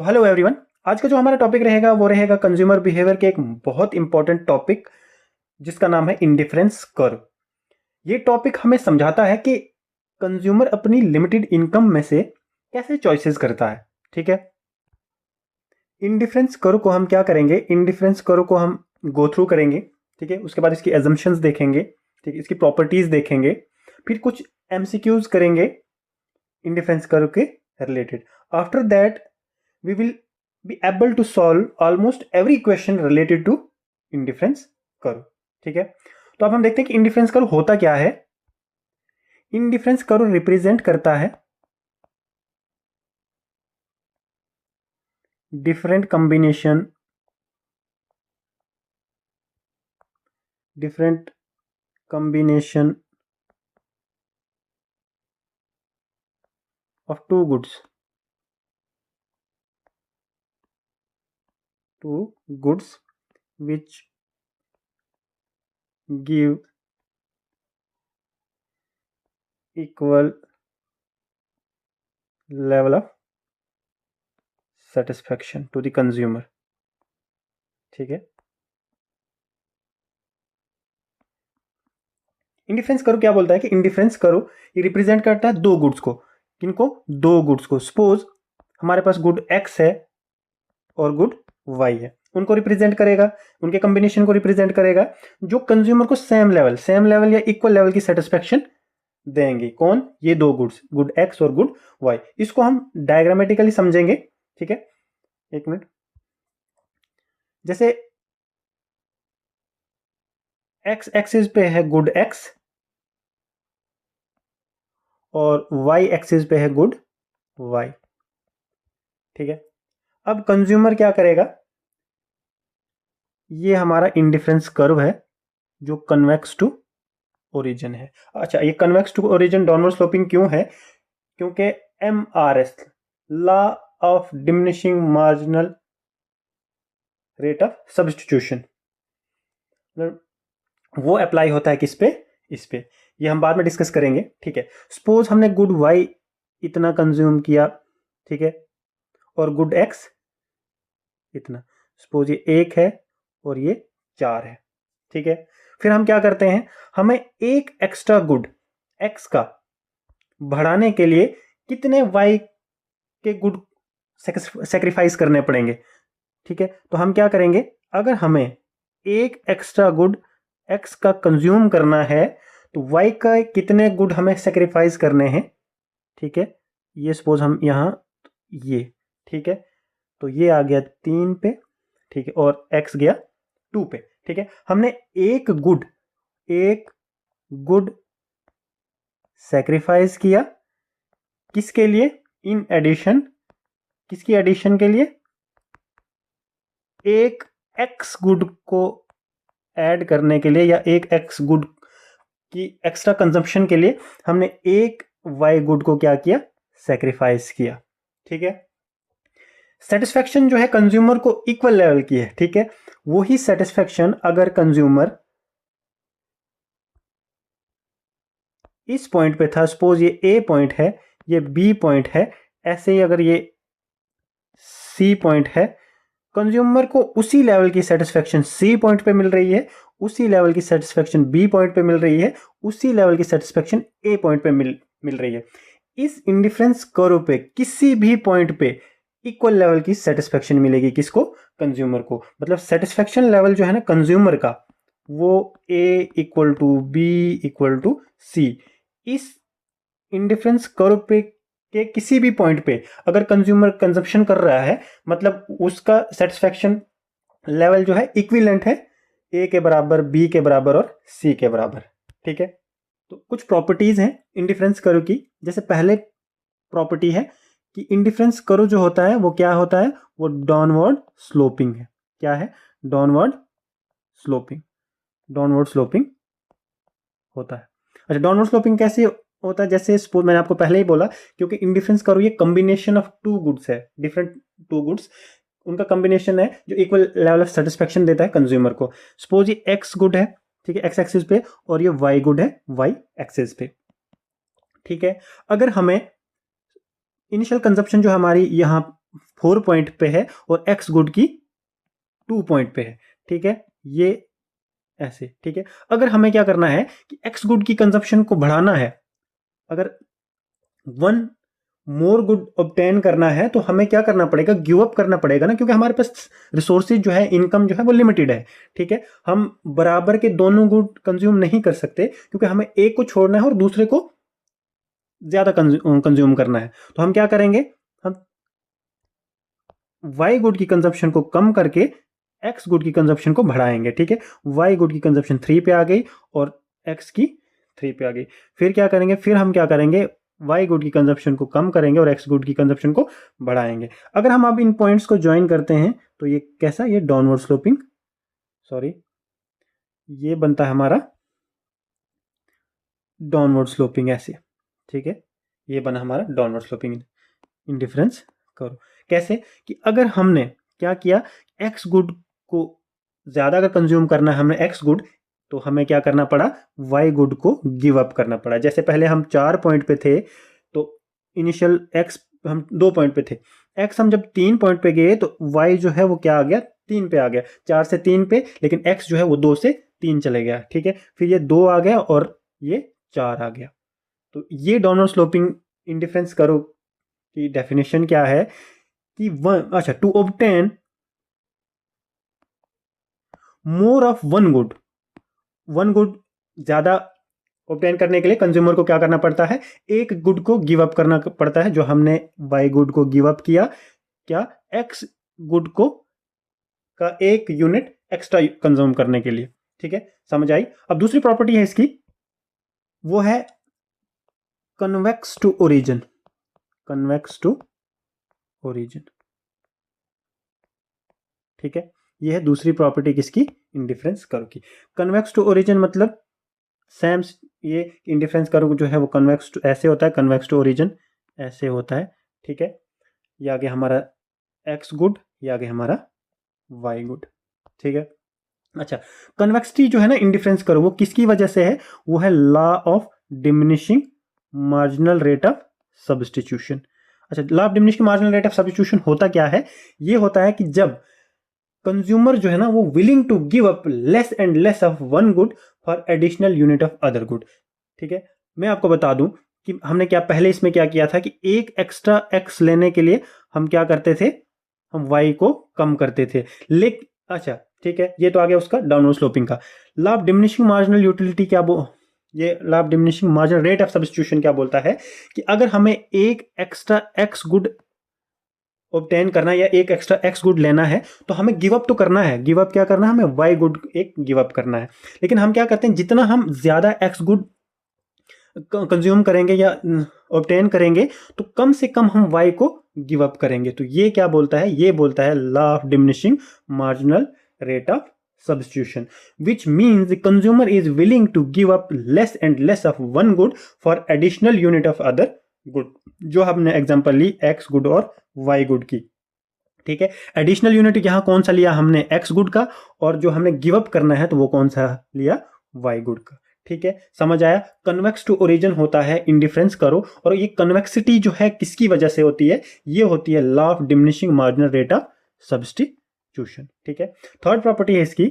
Hello everyone. आज का जो हमारा टॉपिक रहेगा वो रहेगा कंज्यूमर बिहेवियर के एक बहुत इंपॉर्टेंट टॉपिक जिसका नाम है इंडिफरेंस कर्व। ये टॉपिक हमें समझाता है कि कंज्यूमर अपनी लिमिटेड इनकम में से कैसे चॉइसेस करता है। ठीक है, इंडिफरेंस कर्व को हम क्या करेंगे, इंडिफरेंस कर्व को हम गो थ्रू करेंगे। ठीक है, उसके बाद इसकी एजम्पशंस देखेंगे, ठीक है, इसकी प्रॉपर्टीज देखेंगे, फिर कुछ एमसीक्यूज करेंगे इंडिफरेंस कर्व के related. After that we will be able to solve almost every question related to indifference curve. ठीक है, तो अब हम देखते हैं कि इंडिफरेंस कर्व होता क्या है। इंडिफरेंस कर्व रिप्रेजेंट करता है different combination of two goods which give equal level of satisfaction to the consumer। ठीक है, इंडिफरेंस करो क्या बोलता है कि इंडिफरेंस करो ये रिप्रेजेंट करता है दो गुड्स को। किनको? दो गुड्स को। सपोज हमारे पास गुड एक्स है और गुड वाई है, उनको रिप्रेजेंट करेगा, उनके कॉम्बिनेशन को रिप्रेजेंट करेगा जो कंज्यूमर को सेम लेवल या इक्वल लेवल की सेटिस्फेक्शन देंगे। कौन? ये दो गुड्स, गुड एक्स और गुड वाई। इसको हम डायग्रामेटिकली समझेंगे। ठीक है, एक मिनट। जैसे एक्स एक्सिस पे है गुड एक्स और वाई एक्सिस पे है गुड वाई। ठीक है, अब कंज्यूमर क्या करेगा, ये हमारा इंडिफरेंस कर्व है जो कन्वेक्स टू ओरिजिन है। अच्छा, ये convex to origin downward sloping क्यों है? क्योंकि MRS, law of diminishing marginal rate of substitution, वो अप्लाई होता है किस पे? इस पे। ये हम बाद में डिस्कस करेंगे। ठीक है, सपोज हमने गुड वाई इतना कंज्यूम किया, ठीक है, और गुड एक्स इतना। सपोज ये एक है और ये चार है। ठीक है, फिर हम क्या करते हैं, हमें एक एक्स्ट्रा गुड एक्स का बढ़ाने के लिए कितने वाई के गुड सेक्रीफाइस करने पड़ेंगे। ठीक है, तो हम क्या करेंगे, अगर हमें एक एक्स्ट्रा गुड एक्स का कंज्यूम करना है तो वाई का कितने गुड हमें सेक्रीफाइस करने हैं। ठीक है, ये सपोज हम यहां ये, ठीक है, तो ये आ गया 3 पे, ठीक है, और एक्स गया 2 पे। ठीक है, हमने एक गुड सेक्रीफाइस किया, किसके लिए? इन एडिशन, किसकी एडिशन के लिए? एक एक्स गुड को ऐड करने के लिए, या एक एक्स गुड की एक्स्ट्रा कंजम्पशन के लिए हमने एक वाई गुड को क्या किया? सेक्रीफाइस किया। ठीक है, सेटिस्फेक्शन जो है कंज्यूमर को इक्वल लेवल की है। ठीक है, वही सेटिस्फेक्शन अगर कंज्यूमर इस पॉइंट पे था, सपोज ये ए पॉइंट है, ये बी पॉइंट है, ऐसे ही अगर ये सी पॉइंट है, कंज्यूमर को उसी लेवल की सेटिस्फेक्शन सी पॉइंट पे मिल रही है, उसी लेवल की सेटिस्फेक्शन बी पॉइंट पे मिल रही है, उसी लेवल की सेटिस्फेक्शन ए पॉइंट पे मिल रही है। इस इंडिफरेंस कर्व पे किसी भी पॉइंट पे इक्वल लेवल की सेटिस्फेक्शन मिलेगी। किसको? कंज्यूमर को। मतलब सेटिस्फेक्शन लेवल जो है ना कंज्यूमर का, वो A equal to B equal to C. इस इंडिफरेंस कर्व पे के किसी भी पॉइंट पे अगर कंज्यूमर कंजप्शन कर रहा है, मतलब उसका सेटिस्फेक्शन लेवल जो है इक्विवेलेंट है, ए के बराबर, बी के बराबर और सी के बराबर। ठीक है, तो कुछ प्रॉपर्टीज हैं इंडिफरेंस कर्व की। जैसे पहले प्रॉपर्टी है कि इंडिफरेंस कर्व जो होता है वो क्या होता है? वो डाउनवर्ड स्लोपिंग है। क्या है? Downward sloping. डाउनवर्ड स्लोपिंग होता है। अच्छा, डाउनवर्ड स्लोपिंग कैसे होता है? जैसे सपोज मैंने आपको पहले ही बोला, क्योंकि इंडिफरेंस करो ये कॉम्बिनेशन ऑफ टू गुड्स है, डिफरेंट टू गुड्स, उनका कॉम्बिनेशन है जो इक्वल लेवल ऑफ सेटिस्फेक्शन देता है कंज्यूमर को। सपोज ये एक्स गुड है, ठीक है, एक्स एक्सिस पे, और ये वाई गुड है वाई एक्सिस पे। ठीक है, अगर हमें इनिशियल कंजप्शन जो हमारी यहाँ 4 पॉइंट पे है और एक्स गुड की 2 पॉइंट पे है, ठीक है, ये ऐसे, ठीक है। अगर हमें क्या करना है कि एक्स गुड की कंजप्शन को बढ़ाना है, अगर 1 मोर गुड ऑब्टेन करना है तो हमें क्या करना पड़ेगा, गिव अप करना पड़ेगा ना, क्योंकि हमारे पास रिसोर्सेज जो है, इनकम जो है वो लिमिटेड है, ठीक है। हम बराबर के दोनों गुड कंज्यूम नहीं कर सकते, क्योंकि हमें एक को छोड़ना है और दूसरे को ज्यादा कंज्यूम करना है। तो हम क्या करेंगे, हम वाई गुड की कंजप्शन को कम करके एक्स गुड की कंजप्शन को बढ़ाएंगे, ठीक है। वाई गुड की कंजप्शन 3 पे आ गई और एक्स की 3 पे आ गई। फिर क्या करेंगे, फिर हम क्या करेंगे, वाई गुड की कंजप्शन को कम करेंगे और एक्स गुड की कंजप्शन को बढ़ाएंगे। अगर हम अब इन पॉइंट्स को ज्वाइन करते हैं तो ये कैसा, ये डाउनवर्ड स्लोपिंग, सॉरी, ये बनता है हमारा डाउनवर्ड स्लोपिंग ऐसे, ठीक है। ये बना हमारा डाउनवर्ड स्लोपिंग इंडिफरेंस करो। कैसे कि अगर हमने क्या किया, एक्स गुड को ज्यादा अगर कंज्यूम करना है हमने एक्स गुड, तो हमें क्या करना पड़ा, वाई गुड को गिव अप करना पड़ा। जैसे पहले हम 4 पॉइंट पे थे तो इनिशियल एक्स हम 2 पॉइंट पे थे, एक्स हम जब 3 पॉइंट पे गए तो वाई जो है वो क्या आ गया, 3 पे आ गया, 4 से 3 पे, लेकिन एक्स जो है वो 2 से 3 चले गया, ठीक है। फिर ये 2 आ गया और ये 4 आ गया। तो ये डाउनवर्ड स्लोपिंग इंडिफरेंस करो की डेफिनेशन क्या है कि अच्छा, to obtain more of one good ज्यादा ऑब्टेन करने के लिए कंज्यूमर को क्या करना पड़ता है, एक गुड को गिव अप करना पड़ता है, जो हमने वाई गुड को गिव अप किया, क्या, एक्स गुड को का एक यूनिट एक्स्ट्रा कंज्यूम करने के लिए, ठीक है, समझ आई। अब दूसरी प्रॉपर्टी है इसकी, वो है convex to origin, convex to origin, ठीक है। ये है दूसरी प्रॉपर्टी किसकी, इंडिफरेंस कर्व की। कन्वेक्स टू ओरिजिन मतलब सेम, ये इंडिफरेंस कर्व जो है वो कन्वेक्स टू ऐसे होता है, कन्वेक्स टू ओरिजिन ऐसे होता है, ठीक है। ये आगे हमारा एक्स गुड, ये आगे हमारा वाई गुड, ठीक है। अच्छा, कन्वेक्सिटी जो है ना इंडिफरेंस कर्व, वो किसकी वजह से है, वो है law of diminishing marginal rate of substitution. अच्छा, law of diminishing marginal rate of substitution होता क्या है, ये होता है कि जब कंज्यूमर जो है ना वो willing to give up less and less of one good for additional unit of other good, ठीक है। मैं आपको बता दूं कि हमने क्या पहले इसमें क्या किया था कि एक एक्स्ट्रा एक्स लेने के लिए हम क्या करते थे, हम वाई को कम करते थे, लेकिन अच्छा ठीक है, ये तो आ गया उसका डाउनवर्ड स्लोपिंग का। Law of diminishing marginal utility क्या ये law of diminishing marginal rate of substitution क्या बोलता है कि अगर हमें एक एक्स्ट्रा एक्स गुड ऑब्टेन करना या एक एक्स्ट्रा एक्स गुड लेना है तो हमें गिव अप तो करना है, गिव अप क्या करना है, हमें वाई गुड एक गिव अप करना है। लेकिन हम क्या करते हैं, जितना हम ज्यादा एक्स गुड कंज्यूम करेंगे या ऑब्टेन करेंगे तो कम से कम हम वाई को गिव अप करेंगे। तो ये क्या बोलता है, ये बोलता है law of diminishing marginal rate of substitution, which means the consumer is willing to give up less and less of one good for additional unit of other good। जो हमने एग्जांपल ली एक्स गुड और Y good की, ठीक है। Additional unit यहां कौन सा लिया हमने, एक्स गुड का, और जो हमने गिव अप करना है तो वो कौन सा लिया, वाई गुड का, ठीक है, समझ आया। कन्वेक्स टू ओरिजिन होता है इंडिफरेंस करो, और ये कन्वेक्सिटी जो है किसकी वजह से होती है, ये होती है law of diminishing marginal rate of substitution, ठीक है। थर्ड प्रॉपर्टी है इसकी,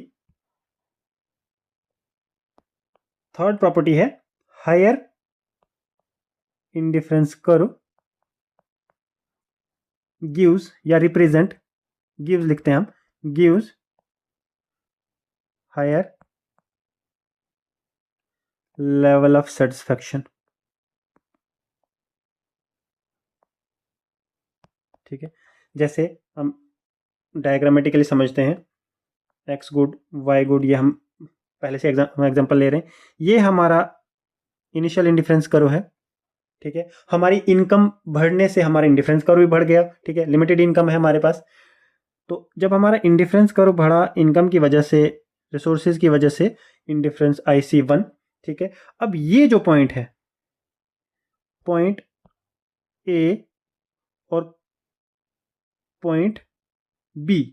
थर्ड प्रॉपर्टी है हायर इंडिफरेंस करो गिव्स या रिप्रेजेंट, गिव्स लिखते हैं हम, gives higher level of satisfaction, ठीक है। जैसे हम डायग्रामेटिकली समझते हैं, एक्स गुड वाई गुड, ये हम पहले से एग्जांपल ले रहे हैं, ये हमारा इनिशियल इंडिफरेंस कर्व है, ठीक है। हमारी इनकम बढ़ने से हमारा इंडिफरेंस कर्व भी बढ़ गया, ठीक है, लिमिटेड इनकम है हमारे पास। तो जब हमारा इंडिफरेंस कर्व बढ़ा इनकम की वजह से, रिसोर्सेज की वजह से, इंडिफरेंस IC1, ठीक है। अब ये जो पॉइंट है, पॉइंट ए और पॉइंट बी,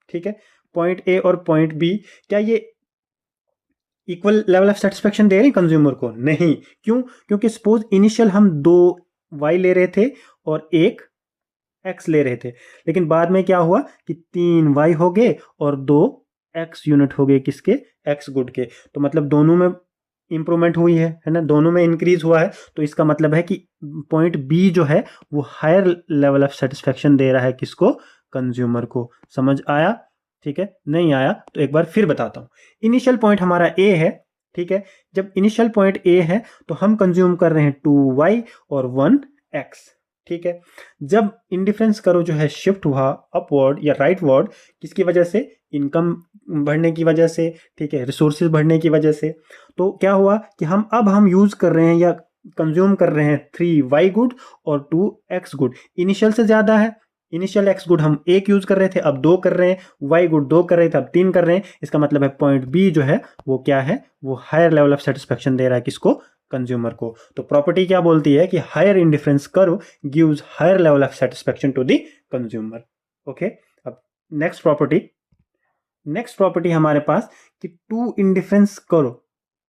ठीक है, पॉइंट ए और पॉइंट बी, क्या ये इक्वल लेवल ऑफ सेटिस्फेक्शन दे रहे हैं कंज्यूमर को, नहीं। क्यों, क्योंकि सपोज इनिशियल हम 2 वाई ले रहे थे और एक x ले रहे थे, लेकिन बाद में क्या हुआ कि 3 y हो गए और 2 x यूनिट हो गए किसके, x गुड के। तो मतलब दोनों में इंप्रूवमेंट हुई है ना, दोनों में इंक्रीज हुआ है। तो इसका मतलब है कि पॉइंट बी जो है वो हायर लेवल ऑफ सेटिस्फेक्शन दे रहा है किसको, कंज्यूमर को। समझ आया? ठीक है, नहीं आया तो एक बार फिर बताता हूँ। इनिशियल पॉइंट हमारा ए है, ठीक है। जब इनिशियल पॉइंट ए है तो हम कंज्यूम कर रहे हैं 2y और 1x, ठीक है। जब इंडिफरेंस करो जो है शिफ्ट हुआ अपवर्ड या राइटवर्ड, किसकी वजह से, इनकम बढ़ने की वजह से, ठीक है, रिसोर्सेज बढ़ने की वजह से। तो क्या हुआ कि हम यूज कर रहे हैं या कंज्यूम कर रहे हैं 3y गुड और 2x गुड। इनिशियल से ज्यादा है, इनिशियल x गुड हम 1 यूज कर रहे थे, अब 2 कर रहे हैं, y गुड 2 कर रहे थे, अब 3 कर रहे हैं। इसका मतलब है पॉइंट बी जो है वो क्या है, वो हायर लेवल ऑफ सेटिस्फेक्शन दे रहा है किसको, कंज्यूमर को। तो प्रॉपर्टी क्या बोलती है कि higher indifference curve gives higher level of satisfaction to the consumer. Okay, अब नेक्स्ट प्रॉपर्टी हमारे पास कि टू इंडिफरेंस कर्व,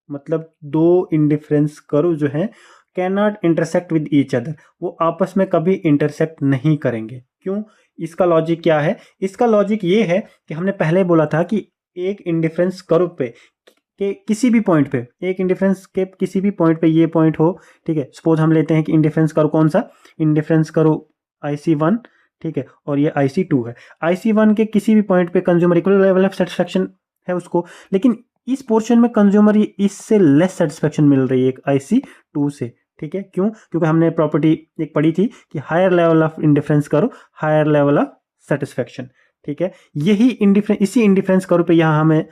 मतलब दो इंडिफरेंस कर्व जो है can not intersect with each other, वो आपस में कभी इंटरसेक्ट नहीं करेंगे। क्यों? इसका लॉजिक क्या है? इसका लॉजिक ये है कि हमने पहले बोला था कि एक इंडिफरेंस कर्व पे के किसी भी पॉइंट पे, एक इंडिफरेंस के किसी भी पॉइंट पे ये पॉइंट हो, ठीक है। सपोज हम लेते हैं कि इंडिफरेंस कर्व कौन सा, इंडिफरेंस कर्व IC1, ठीक है, और ये IC2 है। IC1 के किसी भी पॉइंट पे consumer equal level of satisfaction है उसको, लेकिन इस पोर्शन में कंज्यूमर ये इससे लेस सेटिस्फेक्शन मिल रही है IC2 से, ठीक है। क्यों? क्योंकि हमने प्रॉपर्टी एक पढ़ी थी कि हायर लेवल ऑफ इंडिफरेंस करो हायर लेवल ऑफ सेटिस्फेक्शन, ठीक है। यही इंडिफरेंस, इसी इंडिफरेंस करो पे यहाँ हमें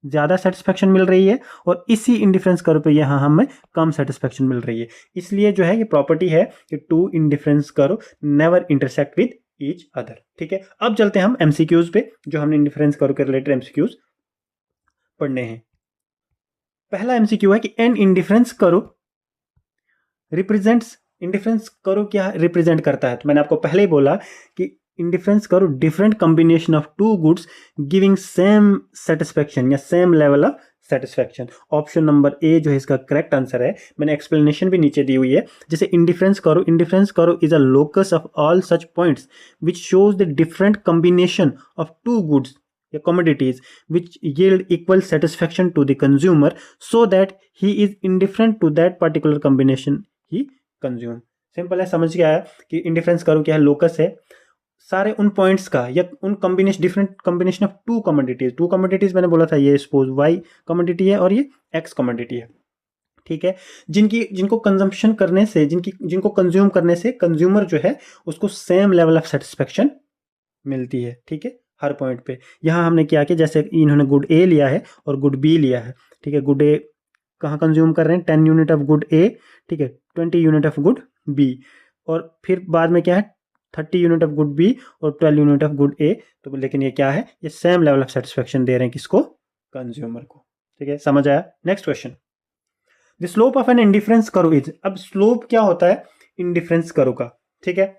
ज़्यादा सेटिस्फेक्शन मिल रही है और इसी इंडिफरेंस कर्व पे यहाँ हमें कम सेटिस्फेक्शन मिल रही है। इसलिए जो है ये प्रॉपर्टी है कि two indifference curve never intersect with each other, ठीक है। अब चलते हैं हम एमसीक्यूज पे, जो हमने इंडिफरेंस कर्व के रिलेटेड एमसीक्यूज पढ़ने हैं। पहला एमसीक्यू है कि an indifference curve represents, indifference curve क्या रिप्रेजेंट करता है? तो मैंने आपको पहले ही बोला कि indifference curve different combination of two goods giving same satisfaction या same level of satisfaction. Option number A जो है इसका करेक्ट आंसर है। मैंने एक्सप्लेनेशन भी नीचे दी हुई है। जैसे indifference curve is a locus of all such points which shows the different combination of two goods या commodities which yield equal satisfaction to the consumer so that he is indifferent to that particular combination he consume। Simple है, समझ गया है कि indifference curve क्या है, locus है सारे उन पॉइंट्स का या उन combination, different combination of to commodities मैंने बोला था, ये सपोज वाई कमोडिटी है और ये एक्स कमोडिटी है, ठीक है। जिनको कंजम्पशन करने से, जिनको कंज्यूम करने से कंज्यूमर जो है उसको सेम लेवल ऑफ सेटिस्फेक्शन मिलती है, ठीक है, हर पॉइंट पे। यहाँ हमने क्या किया, जैसे इन्होंने गुड ए लिया है और गुड बी लिया है, ठीक है। गुड ए कहाँ कंज्यूम कर रहे हैं, 10 यूनिट ऑफ गुड ए, ठीक है, 20 यूनिट ऑफ गुड बी, और फिर बाद में क्या है 30 यूनिट ऑफ गुड बी और 12 यूनिट ऑफ गुड ए। तो लेकिन ये क्या है, ये सेम लेवल ऑफ सेटिस्फेक्शन दे रहे हैं किसको, कंज्यूमर को, ठीक है। समझ आया? Next question, the slope of an indifference curve is. अब स्लोप क्या होता है इंडिफरेंस कर्व का, ठीक है।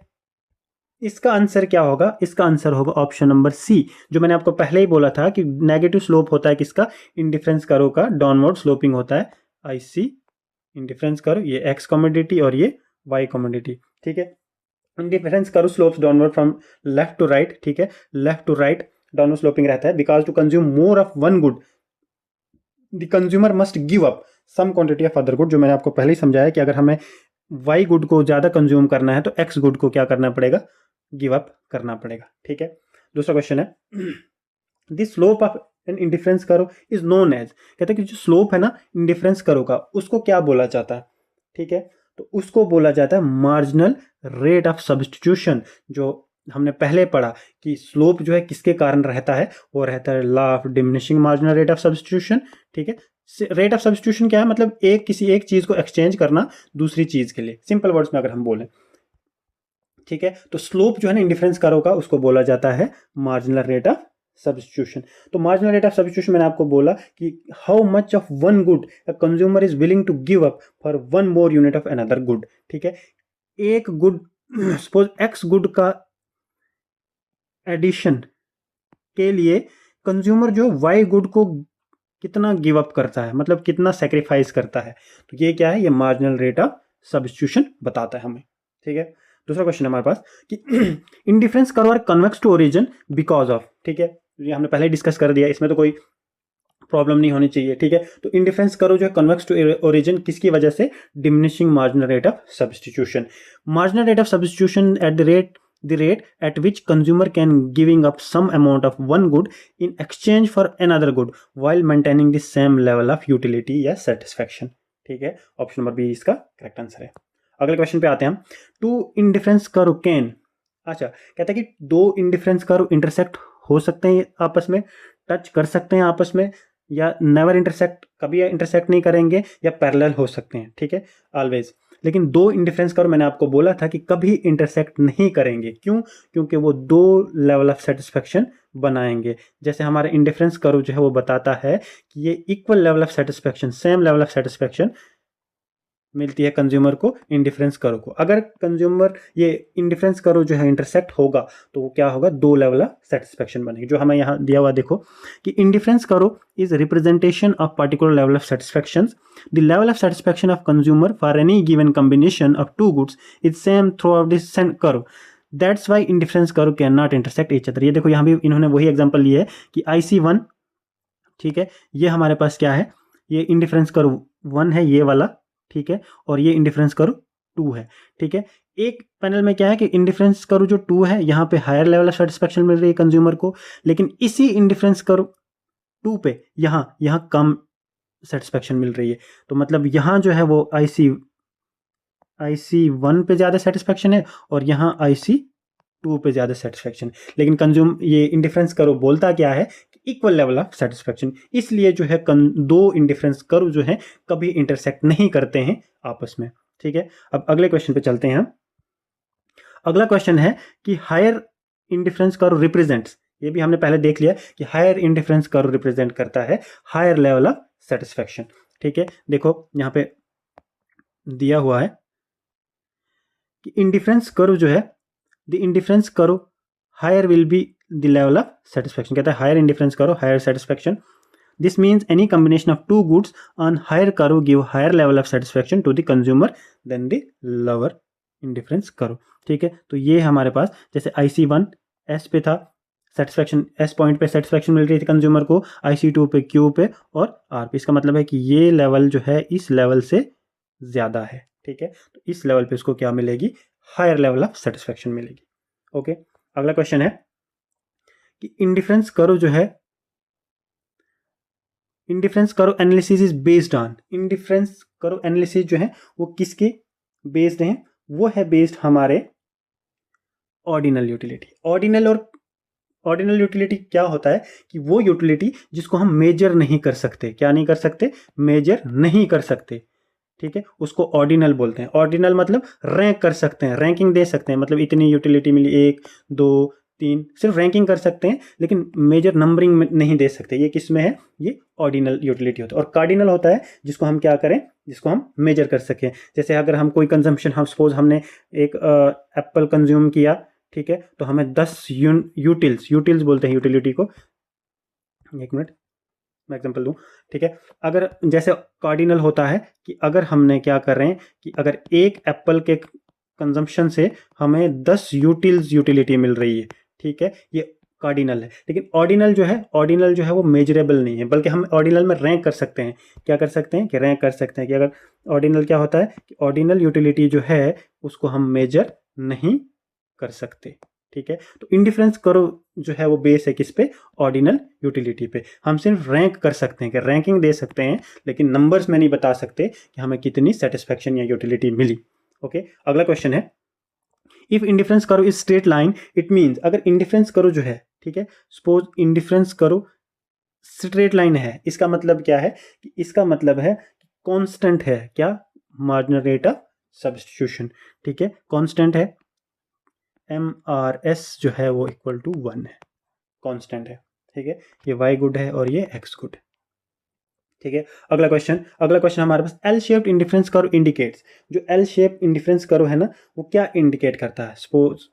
इसका आंसर क्या होगा, इसका आंसर होगा ऑप्शन नंबर सी, जो मैंने आपको पहले ही बोला था कि नेगेटिव स्लोप होता है किसका, इंडिफरेंस कर्व का डाउनवर्ड स्लोपिंग होता है IC इंडिफरेंस कर्व, ये एक्स कमोडिटी और ये वाई कमोडिटी, ठीक है। Indifference curve slopes downward from left to right, ठीक है, left to right downward sloping रहता है। Because to consume more of one good the consumer must give up some quantity of other good, जो मैंने आपको पहले ही समझाया कि अगर हमें वाई गुड को ज़्यादा कंज्यूम करना है तो एक्स गुड को क्या करना पड़ेगा, गिव अप करना पड़ेगा, ठीक है। दूसरा क्वेश्चन है, the slope of an indifference curve is known as, कहते हैं कि जो स्लोप है ना इंडिफरेंस कर्व का, उसको क्या बोला जाता है, ठीक है। तो उसको बोला जाता है मार्जिनल रेट ऑफ सब्स्टिट्यूशन। जो हमने पहले पढ़ा कि स्लोप जो है किसके कारण रहता है, वो रहता है law of diminishing marginal rate of substitution, ठीक है। रेट ऑफ सब्स्टिट्यूशन क्या है, मतलब किसी एक चीज को एक्सचेंज करना दूसरी चीज के लिए, सिंपल वर्ड्स में अगर हम बोलें, ठीक है। तो स्लोप जो है ना इंडिफरेंस कर्व का, उसको बोला जाता है मार्जिनल रेट ऑफ सब्स्टिट्यूशन। तो मार्जिनल रेट ऑफ सब्स्टिट्यूशन मैंने आपको बोला कि how much of one good a consumer is willing to give up for one more unit of another good, ठीक है। एक गुड, सपोज एक्स गुड का addition के लिए कंज्यूमर जो वाई गुड को कितना गिव अप करता है, मतलब कितना सेक्रीफाइस करता है, तो ये क्या है, ये मार्जिनल रेट ऑफ सब्स्टिट्यूशन बताता है हमें, ठीक है। दूसरा क्वेश्चन है हमारे पास कि indifference curve are convex to origin because of, ठीक है, ये हमने पहले डिस्कस कर दिया, इसमें तो कोई प्रॉब्लम नहीं होनी चाहिए, ठीक है। तो इंडिफरेंस करो जो है कन्वेक्स टू ओरिजिन किसकी वजह से, diminishing marginal rate of substitution, marginal rate of substitution at the rate at which consumer can giving up some amount of one good in exchange for another good while maintaining the same level of utility या satisfaction, ठीक है। Option number B इसका correct answer है। अगले question पे आते हैं हम। टू इंडिफरेंस कर्व कैन, अच्छा कहता है कि दो इंडिफरेंस कर्व इंटरसेक्ट हो सकते हैं आपस में, टच कर सकते हैं आपस में, या नेवर इंटरसेक्ट, कभी इंटरसेक्ट नहीं करेंगे, या पैरेलल हो सकते हैं, ठीक है, ऑलवेज। लेकिन दो इंडिफरेंस कर्व मैंने आपको बोला था कि कभी इंटरसेक्ट नहीं करेंगे, क्यों, क्योंकि वो दो लेवल ऑफ सेटिस्फेक्शन बनाएंगे। जैसे हमारा इंडिफरेंस कर्व जो है वो बताता है कि ये equal level of satisfaction, same level of satisfaction मिलती है कंज्यूमर को इंडिफरेंस कर्व को। अगर कंज्यूमर ये इंडिफरेंस कर्व जो है इंटरसेक्ट होगा तो वो क्या होगा, दो लेवल ऑफ सेटिस्फेक्शन बनेगी। जो हमें यहाँ दिया हुआ देखो कि indifference curve is representation of particular level of satisfaction, the level of satisfaction of consumer for any given combination of two goods is same throughout this curve, that's why indifference curve can not intersect each other. ये देखो यहाँ भी इन्होंने वही example लिया है कि IC1, ठीक है, ये हमारे पास क्या है, ये इंडिफरेंस कर्व 1 है ये वाला, ठीक है, और ये इंडिफरेंस कर्व 2 है, ठीक है। एक पैनल में क्या है कि इंडिफरेंस कर्व जो 2 है यहाँ पे हायर लेवल ऑफ सेटिस्फेक्शन मिल रही है कंज्यूमर को, लेकिन इसी इंडिफरेंस कर्व 2 पे यहाँ कम सेटिस्फेक्शन मिल रही है। तो मतलब यहाँ जो है वो IC1 पे ज़्यादा सेटिस्फेक्शन है और यहाँ IC2 पे ज़्यादा सेटिस्फेक्शन, लेकिन ये इंडिफरेंस कर्व बोलता क्या है कि इक्वल लेवल ऑफ सेटिस्फेक्शन, इसलिए जो है दो इंडिफरेंस कर्व जो है कभी इंटरसेक्ट नहीं करते हैं आपस में, ठीक है। अब अगले क्वेश्चन पे चलते हैं हम। अगला क्वेश्चन है कि हायर इंडिफरेंस कर्व रिप्रेजेंट्स, ये भी हमने पहले देख लिया कि हायर इंडिफरेंस कर्व रिप्रेजेंट करता है हायर लेवल ऑफ सेटिस्फेक्शन, ठीक है। देखो यहाँ पे दिया हुआ है कि इंडिफरेंस कर्व जो है, the indifference curve higher will be the level of satisfaction, कहता है higher indifference curve higher satisfaction, this means any combination of two goods on higher curve give higher level of satisfaction to the consumer than the lower indifference curve, ठीक है। तो ये हमारे पास जैसे IC1 S पे था, सेटिस्फेक्शन S पॉइंट पे satisfaction मिल रही थी कंज्यूमर को, IC2 पे Q पे और R पे, इसका मतलब है कि ये लेवल जो है इस लेवल से ज़्यादा है, ठीक है। तो इस लेवल पे इसको क्या मिलेगी, हायर लेवल ऑफ सेटिस्फेक्शन मिलेगी, ओके। अगला क्वेश्चन है कि इंडिफरेंस कर्व जो है, indifference curve analysis is based on, indifference curve analysis जो है वो किसके बेस्ड है, वो है बेस्ड हमारे ऑर्डिनल यूटिलिटी। ऑर्डिनल यूटिलिटी क्या होता है कि वो यूटिलिटी जिसको हम मेजर नहीं कर सकते, क्या नहीं कर सकते, मेजर नहीं कर सकते, ठीक है, उसको ऑर्डिनल बोलते हैं। ऑर्डिनल मतलब रैंक कर सकते हैं, रैंकिंग दे सकते हैं, मतलब इतनी यूटिलिटी मिली 1 2 3, सिर्फ रैंकिंग कर सकते हैं लेकिन मेजर नंबरिंग नहीं दे सकते। ये किस में है, ये ऑर्डिनल यूटिलिटी होता है। और कार्डिनल होता है जिसको हम क्या करें, जिसको हम मेजर कर सकें। जैसे अगर हम कोई कंजम्पशन, हम सपोज हमने एक एप्पल कंज्यूम किया, ठीक है, तो हमें 10 यूटिल्स बोलते हैं यूटिलिटी को, एक मिनट मैं एग्जांपल दूं, ठीक है। अगर जैसे कार्डिनल होता है कि अगर हमने क्या कर रहे हैं कि अगर एक एप्पल के कंजम्पशन से हमें 10 यूटिलिटी मिल रही है, ठीक है, ये कार्डिनल है। लेकिन ऑर्डिनल जो है वो मेजरेबल नहीं है, बल्कि हम ऑर्डिनल में रैंक कर सकते हैं। क्या कर सकते हैं कि रैंक कर सकते हैं कि अगर ऑर्डिनल क्या होता है कि ऑर्डिनल यूटिलिटी जो है उसको हम मेजर नहीं कर सकते, ठीक है। तो इंडिफरेंस कर्व जो है वो बेस है किस पे, ऑर्डिनल यूटिलिटी पे। हम सिर्फ रैंक कर सकते हैं कि रैंकिंग दे सकते हैं, लेकिन नंबर्स में नहीं बता सकते कि हमें कितनी सेटिस्फेक्शन या यूटिलिटी मिली, ओके। अगला क्वेश्चन है, if indifference curve is straight line it means, अगर इंडिफरेंस कर्व जो है, ठीक है, suppose indifference curve straight line है, इसका मतलब क्या है कि इसका मतलब है कांस्टेंट है, क्या, मार्जिनल रेट ऑफ सब्स्टिट्यूशन, ठीक है, कांस्टेंट है, MRS जो है वो इक्वल टू 1 है, कांस्टेंट है, ठीक है। ये Y गुड है और ये X गुड है, ठीक है। अगला क्वेश्चन हमारे पास, L shaped indifference curve indicates, जो एल शेप इंडिफरेंस कर्व है ना वो क्या इंडिकेट करता है। सपोज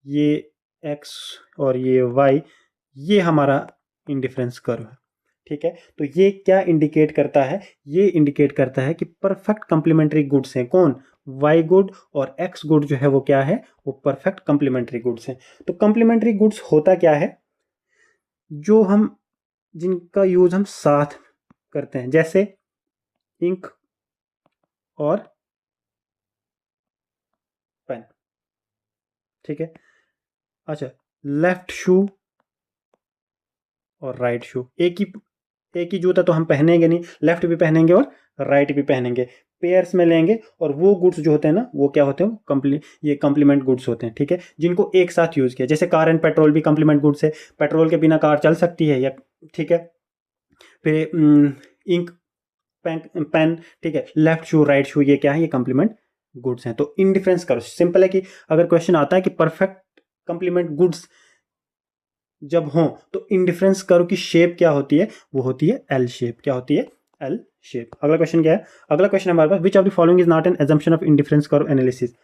ये X और ये Y, ये हमारा इंडिफरेंस कर्व है, ठीक है। तो ये क्या इंडिकेट करता है, ये इंडिकेट करता है कि परफेक्ट कंप्लीमेंट्री गुड्स हैं, कौन, वाई गुड और एक्स गुड जो है वो क्या है, वो परफेक्ट कंप्लीमेंट्री गुड्स हैं। तो कंप्लीमेंट्री गुड्स होता क्या है, जो हम जिनका यूज हम साथ करते हैं, जैसे इंक और पेन, ठीक है। अच्छा, लेफ्ट शू और राइट शू, एक ही जूता तो हम पहनेंगे नहीं, लेफ्ट भी पहनेंगे और राइट भी पहनेंगे, पेयर्स में लेंगे। और वो गुड्स जो होते हैं ना, वो क्या होते हैं, ये कंप्लीमेंट गुड्स होते हैं, ठीक है, जिनको एक साथ यूज किया। जैसे कार एंड पेट्रोल भी कंप्लीमेंट गुड्स है, पेट्रोल के बिना कार चल सकती है या, ठीक है। फिर इंक, पेन, ठीक है, लेफ्ट शू राइट शू, ये क्या है, ये कंप्लीमेंट गुड्स हैं। तो इनडिफरेंस करो, सिंपल है कि अगर क्वेश्चन आता है कि परफेक्ट कंप्लीमेंट गुड्स जब हो तो इनडिफरेंस कर्व की शेप क्या होती है, वो होती है एल शेप। क्या होती है, एल शेप। अगला क्वेश्चन क्या है, अगला क्वेश्चन हमारे पास, which of the following is not an assumption of indifference curve analysis.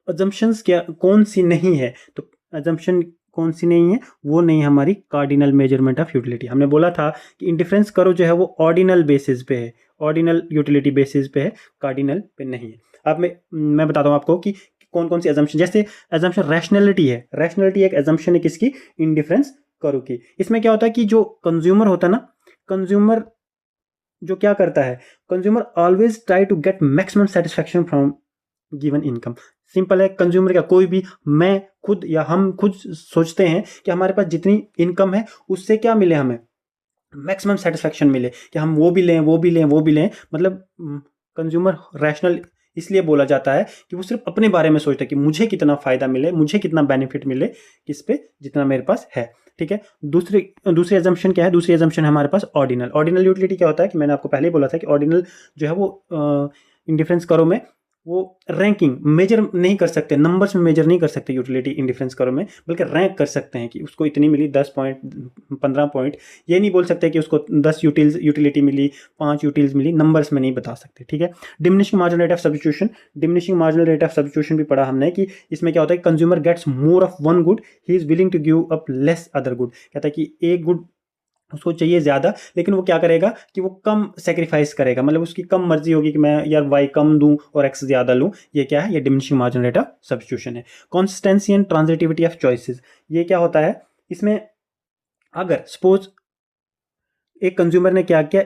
Assumptions क्या, कौन सी नहीं है, तो अजम्पशन कौन सी नहीं है, वो नहीं हमारी कार्डिनल मेजरमेंट ऑफ यूटिलिटी। हमने बोला था कि इंडिफरेंस कर्व जो है वो ऑर्डिनल बेसिस पे है, ऑर्डिनल यूटिलिटी बेसिस पे है, कार्डिनल पे नहीं है। अब मैं बताता हूँ आपको कि कौन कौन सी अजम्पशन, जैसे अजम्पशन रैशनैलिटी है, रैशनैलिटी एक अजम्पशन है किसकी, इंडिफरेंस कर्व की। इसमें क्या होता है कि जो कंज्यूमर होता है ना, कंज्यूमर जो क्या करता है, consumer always try to get maximum satisfaction from given income. Simple है, कंज्यूमर का कोई भी, मैं खुद या हम खुद सोचते हैं कि हमारे पास जितनी इनकम है उससे क्या मिले, हमें मैक्सिमम सेटिस्फैक्शन मिले, कि हम वो भी लें वो भी लें वो भी लें। मतलब कंज्यूमर रैशनल इसलिए बोला जाता है कि वो सिर्फ अपने बारे में सोचता है कि मुझे कितना फायदा मिले, मुझे कितना बेनिफिट मिले, किस पे, जितना मेरे पास है, ठीक है। दूसरी एजम्पशन क्या है, दूसरी एजम्पशन है हमारे पास ऑर्डिनल। ऑर्डिनल यूटिलिटी क्या होता है कि मैंने आपको पहले ही बोला था कि ऑर्डिनल जो है वो इंडिफरेंस करो में वो रैंकिंग मेजर नहीं कर सकते, नंबर्स में मेजर नहीं कर सकते यूटिलिटी इंडिफरेंस करो में, बल्कि रैंक कर सकते हैं कि उसको इतनी मिली, 10 पॉइंट, 15 पॉइंट। ये नहीं बोल सकते कि उसको 10 यूटिलिटी मिली, 5 यूटिल्स मिली, नंबर्स में नहीं बता सकते, ठीक है। Diminishing marginal rate of substitution, diminishing marginal rate of substitution भी पढ़ा हमने कि इसमें क्या होता है, consumer gets more of one good, he is willing to give up less other good. कहता है कि एक गुड उसको चाहिए ज़्यादा, लेकिन वो क्या करेगा कि वो कम सेक्रीफाइस करेगा, मतलब उसकी कम मर्जी होगी कि मैं यार वाई कम दूं और एक्स ज़्यादा लूं। ये क्या है, ये diminishing marginal rate of substitution है। Consistency and transitivity of choices, ये क्या होता है, इसमें अगर सपोज एक कंज्यूमर ने क्या किया,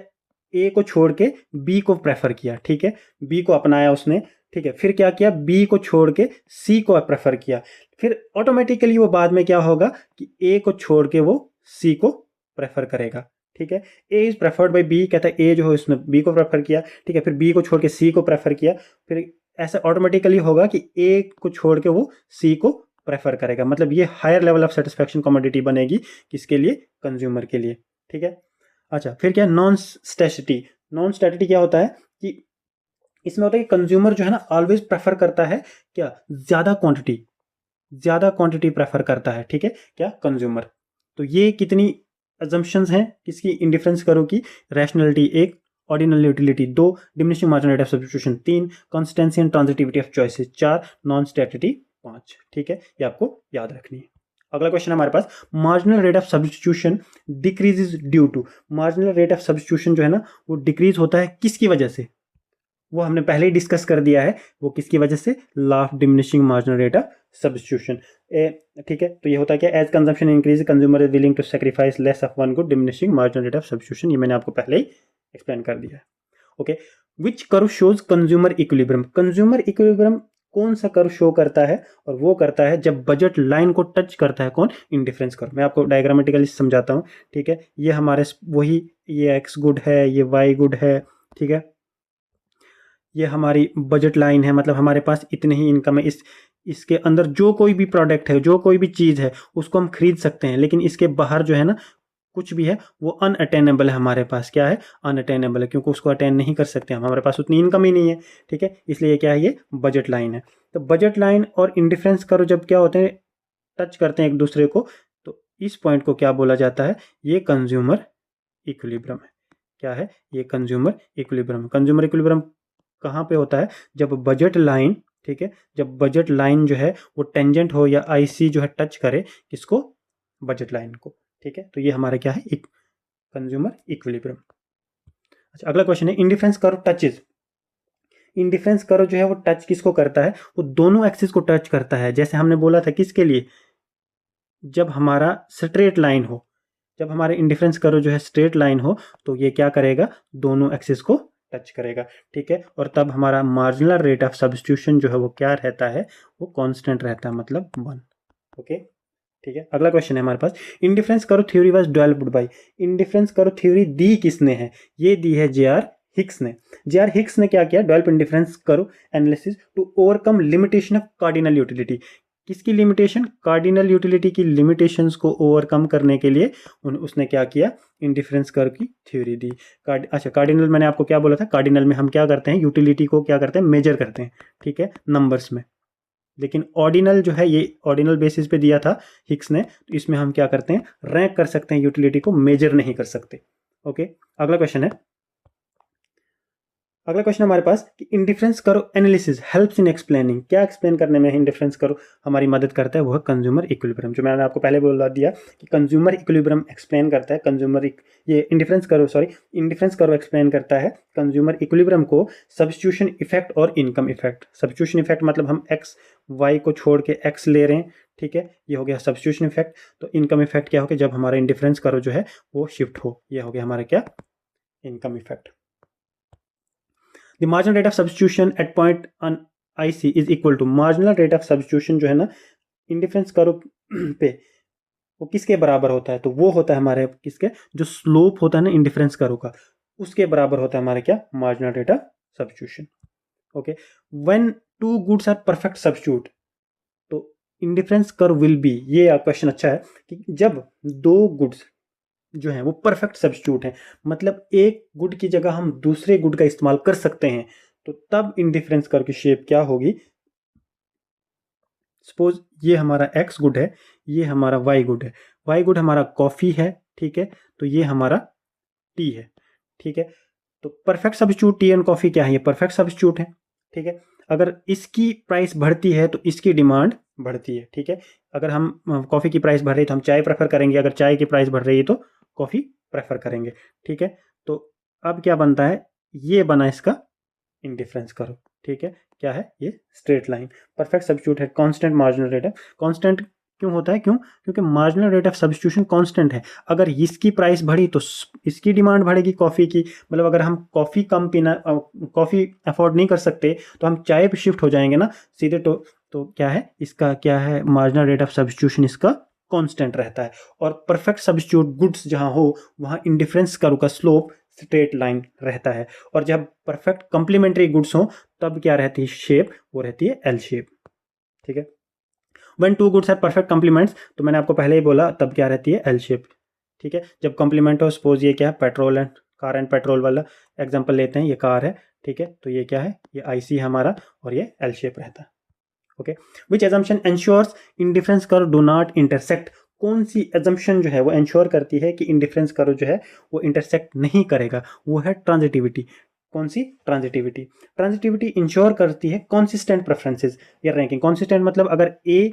ए को छोड़ के बी को प्रेफर किया, ठीक है, बी को अपनाया उसने, ठीक है, फिर क्या किया, बी को छोड़ के सी को प्रेफर किया, फिर ऑटोमेटिकली वो बाद में क्या होगा कि ए को छोड़ के वो सी को प्रेफर करेगा, ठीक है। ए इज प्रेफर्ड बाई बी, कहता है ए जो है उसने बी को प्रेफर किया, ठीक है, फिर बी को छोड़ के सी को प्रेफर किया, फिर ऐसा ऑटोमेटिकली होगा कि ए को छोड़ के वो सी को प्रेफर करेगा। मतलब ये higher level of satisfaction commodity बनेगी किसके लिए, कंज्यूमर के लिए, ठीक है। अच्छा, फिर क्या, नॉन स्टैटिटी। नॉन स्टैटिटी क्या होता है कि इसमें होता है कि कंज्यूमर जो है ना ऑलवेज प्रेफर करता है क्या, ज्यादा क्वांटिटी प्रेफर करता है, ठीक है, क्या, कंज्यूमर। तो ये कितनी अजम्पशंस हैं किसकी, इंडिफरेंस करो की, rationality 1, ordinal utility 2, diminishing marginal rate of substitution 3, consistency and transitivity of choices 4, non satiety 5, ठीक है। ये आपको याद रखनी है। अगला क्वेश्चन हमारे पास, marginal rate of substitution decreases due to. Marginal rate of substitution जो है ना वो डिक्रीज होता है किसकी वजह से, वो हमने पहले ही डिस्कस कर दिया है, वो किसकी वजह से, law of diminishing marginal rate of substitution, ठीक है। तो ये होता है क्या, as consumption increase consumer is willing to sacrifice less of one good, diminishing marginal rate of substitution, ये मैंने आपको पहले ही एक्सप्लेन कर दिया है, okay. Which curve shows consumer equilibrium. Consumer equilibrium कौन सा कर्व शो करता है, और वो करता है जब बजट लाइन को टच करता है, कौन, इंडिफरेंस कर्व। मैं आपको डायग्रामेटिकली समझाता हूँ, ठीक है। ये हमारे वही, ये एक्स गुड है, ये वाई गुड है, ठीक है, ये हमारी बजट लाइन है, मतलब हमारे पास इतनी ही इनकम है, इसके अंदर जो कोई भी प्रोडक्ट है, जो कोई भी चीज़ है उसको हम खरीद सकते हैं, लेकिन इसके बाहर जो है ना कुछ भी है वो अनअटेनेबल है, हमारे पास क्या है, अनअटेनेबल है, क्योंकि उसको अटेन नहीं कर सकते हम, हमारे पास उतनी इनकम ही नहीं है, ठीक है। इसलिए क्या है, ये बजट लाइन है। तो बजट लाइन और इंडिफरेंस करो जब क्या होते हैं, टच करते हैं एक दूसरे को, तो इस पॉइंट को क्या बोला जाता है, ये कंज्यूमर इक्विलिब्रियम है। क्या है, ये कंज्यूमर इक्विलिब्रियम। कंज्यूमर इक्विलिब्रियम कहाँ पे होता है, जब बजट लाइन, ठीक है, जब बजट लाइन जो है वो टेंजेंट हो या आईसी जो है टच करे किसको, बजट लाइन को, ठीक है। तो ये हमारा क्या है, एक कंज्यूमर इक्विलिब्रियम। अच्छा, अगला क्वेश्चन है, indifference curve touches, indifference curve जो है वो टच किसको करता है, वो दोनों एक्सिस को टच करता है। जैसे हमने बोला था किसके लिए, जब हमारा स्ट्रेट लाइन हो, जब हमारे इंडिफरेंस कर्व जो है स्ट्रेट लाइन हो तो ये क्या करेगा, दोनों एक्सिस को टच करेगा, ठीक है। और तब हमारा मार्जिनल रेट ऑफ सब्स्टिट्यूशन जो है वो क्या रहता है, वो कांस्टेंट रहता है, मतलब 1। ओके, ठीक है। अगला क्वेश्चन है हमारे पास, indifference curve theory was developed by, indifference curve theory दी किसने है, ये दी है जे आर हिक्स ने। जे आर हिक्स ने क्या किया, develop indifference curve analysis to overcome limitation of cardinal utility. किसकी लिमिटेशन, कार्डिनल यूटिलिटी की लिमिटेशंस को ओवरकम करने के लिए उसने क्या किया, इंडिफरेंस कर्व की थ्योरी दी। अच्छा, कार्डिनल मैंने आपको क्या बोला था, कार्डिनल में हम क्या करते हैं, यूटिलिटी को क्या करते हैं, मेजर करते हैं, ठीक है, नंबर्स में। लेकिन ऑर्डिनल जो है, ये ऑर्डिनल बेसिस पे दिया था हिक्स ने, तो इसमें हम क्या करते हैं, रैंक कर सकते हैं, यूटिलिटी को मेजर नहीं कर सकते। ओके, अगला क्वेश्चन है, अगला क्वेश्चन हमारे पास कि indifference curve analysis helps in explaining, क्या एक्सप्लेन करने में इंडिफरेंस कर्व हमारी मदद करता है, वो है कंज्यूमर इक्विलिब्रियम। जो मैंने आपको पहले बोला दिया कि कंज्यूमर इक्विलिब्रियम एक्सप्लेन करता है ये इंडिफरेंस कर्व एक्सप्लेन करता है कंज्यूमर इक्विलिब्रियम को, सब्स्टिट्यूशन इफेक्ट और इनकम इफेक्ट। सब्स्टिट्यूशन इफेक्ट मतलब हम एक्स वाई को छोड़ के एक्स ले रहे हैं, ठीक है, ये हो गया सब्स्टिट्यूशन इफेक्ट। तो इनकम इफेक्ट क्या हो गया, जब हमारा इंडिफरेंस कर्व जो है वो शिफ्ट हो, ये हो गया हमारा क्या, income effect. The marginal rate of substitution at point on IC is equal to marginal rate of substitution जो है ना इंडिफरेंस कर्व पे, वो किसके बराबर होता है, तो वो होता है हमारे किसके, जो स्लोप होता है ना इंडिफरेंस कर्व का, उसके बराबर होता है हमारे क्या, marginal rate of substitution. Okay, when two goods are perfect substitute, तो इंडिफरेंस कर्व विल बी, ये क्वेश्चन अच्छा है कि जब दो गुड्स जो है वो परफेक्ट सब्स्टिट्यूट है, मतलब एक गुड की जगह हम दूसरे गुड का इस्तेमाल कर सकते हैं, तो तब इंडिफरेंस कर्व की शेप क्या होगी। सपोज ये हमारा एक्स गुड है, ये हमारा वाई गुड है, वाई गुड हमारा कॉफी है, ठीक है, तो ये हमारा टी है, ठीक है। तो perfect substitute T and coffee क्या है, ये परफेक्ट सब्स्टिट्यूट है, ठीक है। अगर इसकी प्राइस बढ़ती है तो इसकी डिमांड बढ़ती है, ठीक है। अगर हम कॉफी की प्राइस बढ़ रही है तो हम चाय प्रेफर करेंगे, अगर चाय की प्राइस बढ़ रही है तो कॉफी प्रेफर करेंगे, ठीक है। तो अब क्या बनता है, ये बना इसका इंडिफरेंस कर्व, ठीक है, क्या है ये, स्ट्रेट लाइन। परफेक्ट सब्स्टिट्यूट है, कांस्टेंट मार्जिनल रेट है, कांस्टेंट क्यों होता है, क्यों, क्योंकि marginal rate of substitution constant है। अगर इसकी प्राइस बढ़ी तो इसकी डिमांड बढ़ेगी कॉफ़ी की, मतलब अगर हम कॉफ़ी कम पीना, कॉफ़ी अफोर्ड नहीं कर सकते तो हम चाय पे शिफ्ट हो जाएंगे ना सीधे। तो क्या है इसका, क्या है, मार्जिनल रेट ऑफ सब्स्टिट्यूशन इसका कांस्टेंट रहता है। और परफेक्ट सब्स्टिट्यूट गुड्स जहां हो वहां इंडिफरेंस कर्व का स्लोप स्ट्रेट लाइन रहता है। और जब परफेक्ट कंप्लीमेंट्री गुड्स हो तब क्या रहती है शेप, वो रहती है एल शेप, ठीक है। When two goods are perfect complements, तो मैंने आपको पहले ही बोला तब क्या रहती है, एल शेप, ठीक है। जब कॉम्प्लीमेंट हो, सपोज ये क्या है, petrol and car and petrol वाला एग्जांपल लेते हैं, ये कार है, ठीक है, तो ये क्या है, ये आईसी हमारा, और ये एल शेप रहता है। Okay, which assumption ensures indifference curve do not intersect, कौन सी एजम्पशन जो है वो एंश्योर करती है कि इंडिफरेंस कर्व जो है वो इंटरसेक्ट नहीं करेगा, वो है ट्रांजिटिविटी। कौन सी, ट्रांजिटिविटी। ट्रांजिटिविटी इंश्योर करती है कंसिस्टेंट प्रेफरेंसेस या रैंकिंग। कंसिस्टेंट मतलब अगर ए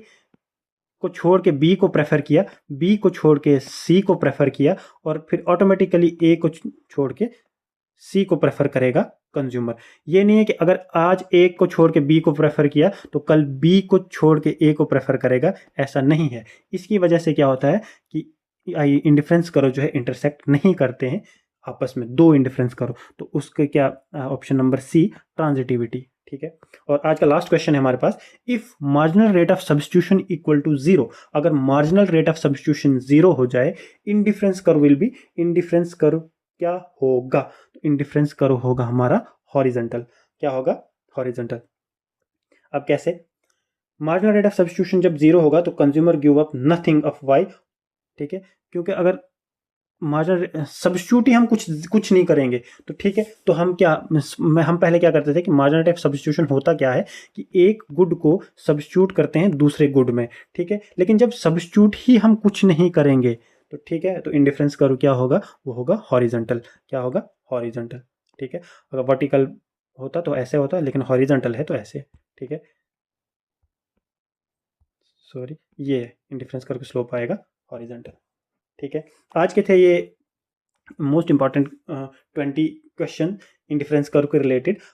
को छोड़ के बी को प्रेफर किया, बी को छोड़ के सी को प्रेफर किया, और फिर ऑटोमेटिकली ए को छोड़ के सी को प्रेफर करेगा कंज्यूमर। ये नहीं है कि अगर आज ए को छोड़ के बी को प्रेफर किया तो कल बी को छोड़ के ए को प्रेफर करेगा, ऐसा नहीं है। इसकी वजह से क्या होता है कि इंडिफरेंस करो जो है इंटरसेक्ट नहीं करते हैं आपस में, दो इंडिफरेंस करो, तो उसके क्या, ऑप्शन नंबर सी, ट्रांजिटिविटी, ठीक है। और आज का लास्ट क्वेश्चन है हमारे पास, if marginal rate of substitution equal to zero, अगर marginal rate of substitution zero हो जाए, indifference curve will be, indifference curve क्या होगा, तो इंडिफरेंस कर्व होगा हमारा हॉरिजॉन्टल। क्या होगा, हॉरिजॉन्टल। अब कैसे, मार्जिनल रेट ऑफ सब्स्टिट्यूशन जब जीरो होगा तो consumer give up nothing of Y, ठीक है, क्योंकि अगर मार्जिनल सब्स्टिट्यूट ही हम कुछ नहीं करेंगे तो ठीक है, तो हम क्या, हम पहले क्या करते थे कि मार्जिनल रेट ऑफ सब्स्टिट्यूशन होता क्या है कि एक गुड को सब्स्टिट्यूट करते हैं दूसरे गुड में, ठीक है। लेकिन जब सब्स्टिट्यूट ही हम कुछ नहीं करेंगे तो ठीक है, तो इंडिफरेंस कर्व क्या होगा, वो होगा हॉरिजॉन्टल। क्या होगा, हॉरिजॉन्टल, ठीक है। अगर वर्टिकल होता तो ऐसे होता, लेकिन हॉरिजॉन्टल है तो ऐसे, ठीक है, सॉरी, ये इंडिफरेंस कर्व स्लोप आएगा हॉरिजॉन्टल, ठीक है। आज के थे ये most important 20 question indifference curve के रिलेटेड।